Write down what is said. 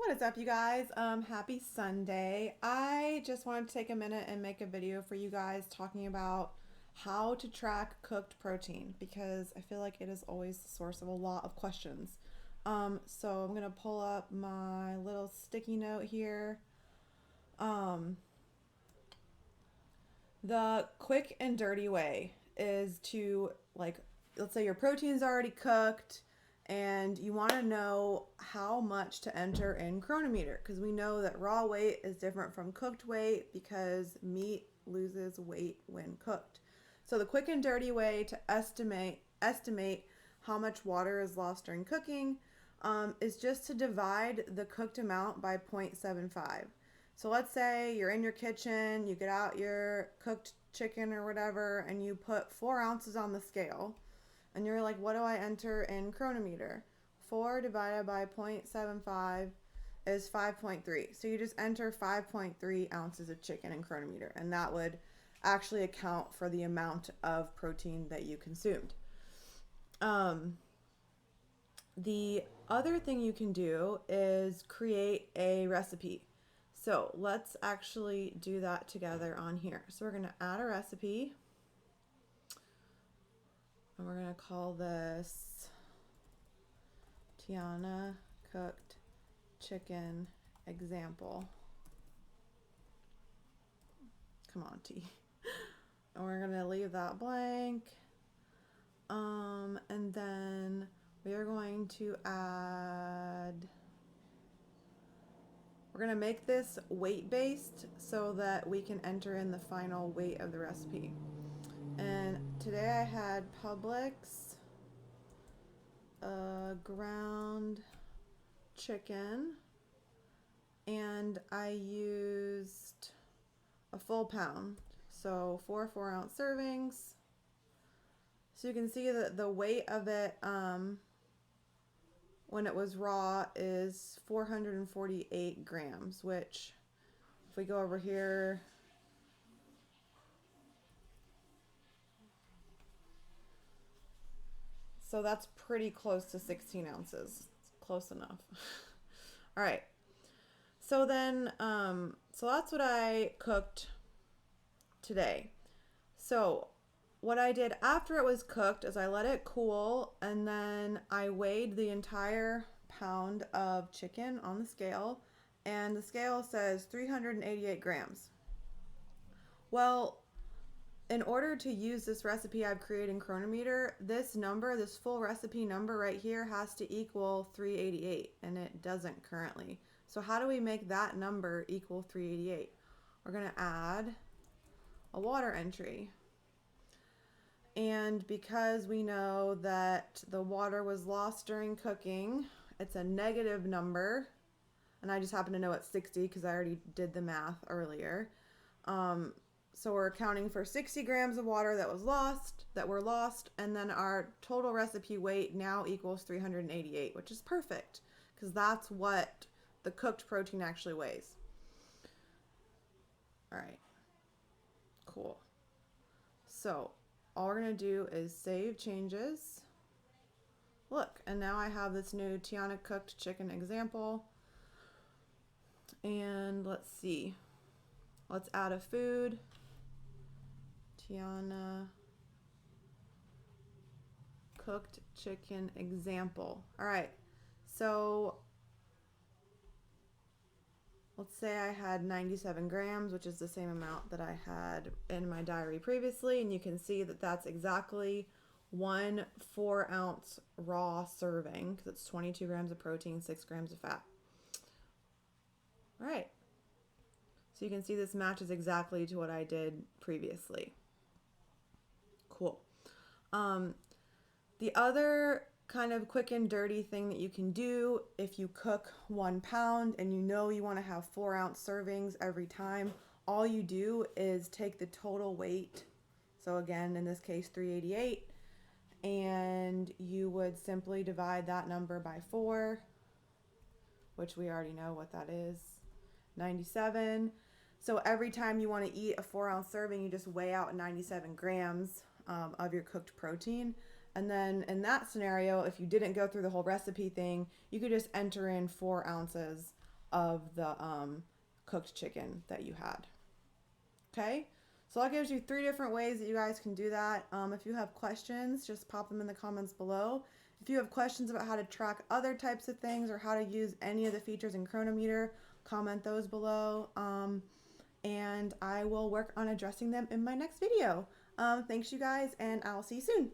What is up, you guys? Happy Sunday. I just wanted to take a minute and make a video for you guys talking about how to track cooked protein because I feel like it is always the source of a lot of questions. So I'm gonna pull up my little sticky note here. Um, the quick and dirty way is to, like, let's say your protein's already cooked and you want to know how much to enter in chronometer because we know that raw weight is different from cooked weight because meat loses weight when cooked. So the quick and dirty way to estimate how much water is lost during cooking is just to divide the cooked amount by 0.75. So let's say you're in your kitchen, you get out your cooked chicken or whatever, and you put 4 ounces on the scale, and you're like, what do I enter in chronometer? 4 divided by 0.75 is 5.3. So you just enter 5.3 ounces of chicken in chronometer, and that would actually account for the amount of protein that you consumed. The other thing you can do is create a recipe. So let's actually do that together on here. So we're going to add a recipe and we're going to call this Tiana cooked chicken example. Come on, T. And we're going to leave that blank. And then we are going to we're going to make this weight based so that we can enter in the final weight of the recipe. And today I had Publix ground chicken and I used a full pound. So 4 4-ounce servings. So you can see that the weight of it when it was raw is 448 grams, which if we go over here, so that's pretty close to 16 ounces. It's close enough. All right. So then, so that's what I cooked today. So what I did after it was cooked is I let it cool and then I weighed the entire pound of chicken on the scale, and the scale says 388 grams. Well, in order to use this recipe I've created in Chronometer, this number, this full recipe number right here has to equal 388, and it doesn't currently. So how do we make that number equal 388? We're going to add a water entry. And because we know that the water was lost during cooking, it's a negative number. And I just happen to know it's 60 because I already did the math earlier. So we're accounting for 60 grams of water that were lost, and then our total recipe weight now equals 388, which is perfect because that's what the cooked protein actually weighs. All right, cool. So all we're gonna do is save changes. Look, and now I have this new Tiana cooked chicken example. And let's see. Let's add a food. Tiana cooked chicken example. All right. So let's say I had 97 grams, which is the same amount that I had in my diary previously. And you can see that that's exactly 1 4-ounce raw serving because it's 22 grams of protein, 6 grams of fat. All right. So you can see this matches exactly to what I did previously. Cool. The other kind of quick and dirty thing that you can do if you cook 1 pound and you know you want to have 4-ounce servings every time, all you do is take the total weight. So again, in this case, 388, and you would simply divide that number by 4, which we already know what that is, 97. So every time you want to eat a 4-ounce serving, you just weigh out 97 grams of your cooked protein. And then in that scenario, if you didn't go through the whole recipe thing, you could just enter in 4 ounces of the cooked chicken that you had. Okay, so that gives you 3 different ways that you guys can do that. If you have questions, just pop them in the comments below. If you have questions about how to track other types of things or how to use any of the features in Chronometer, comment those below. And I will work on addressing them in my next video. Thanks you guys, and I'll see you soon.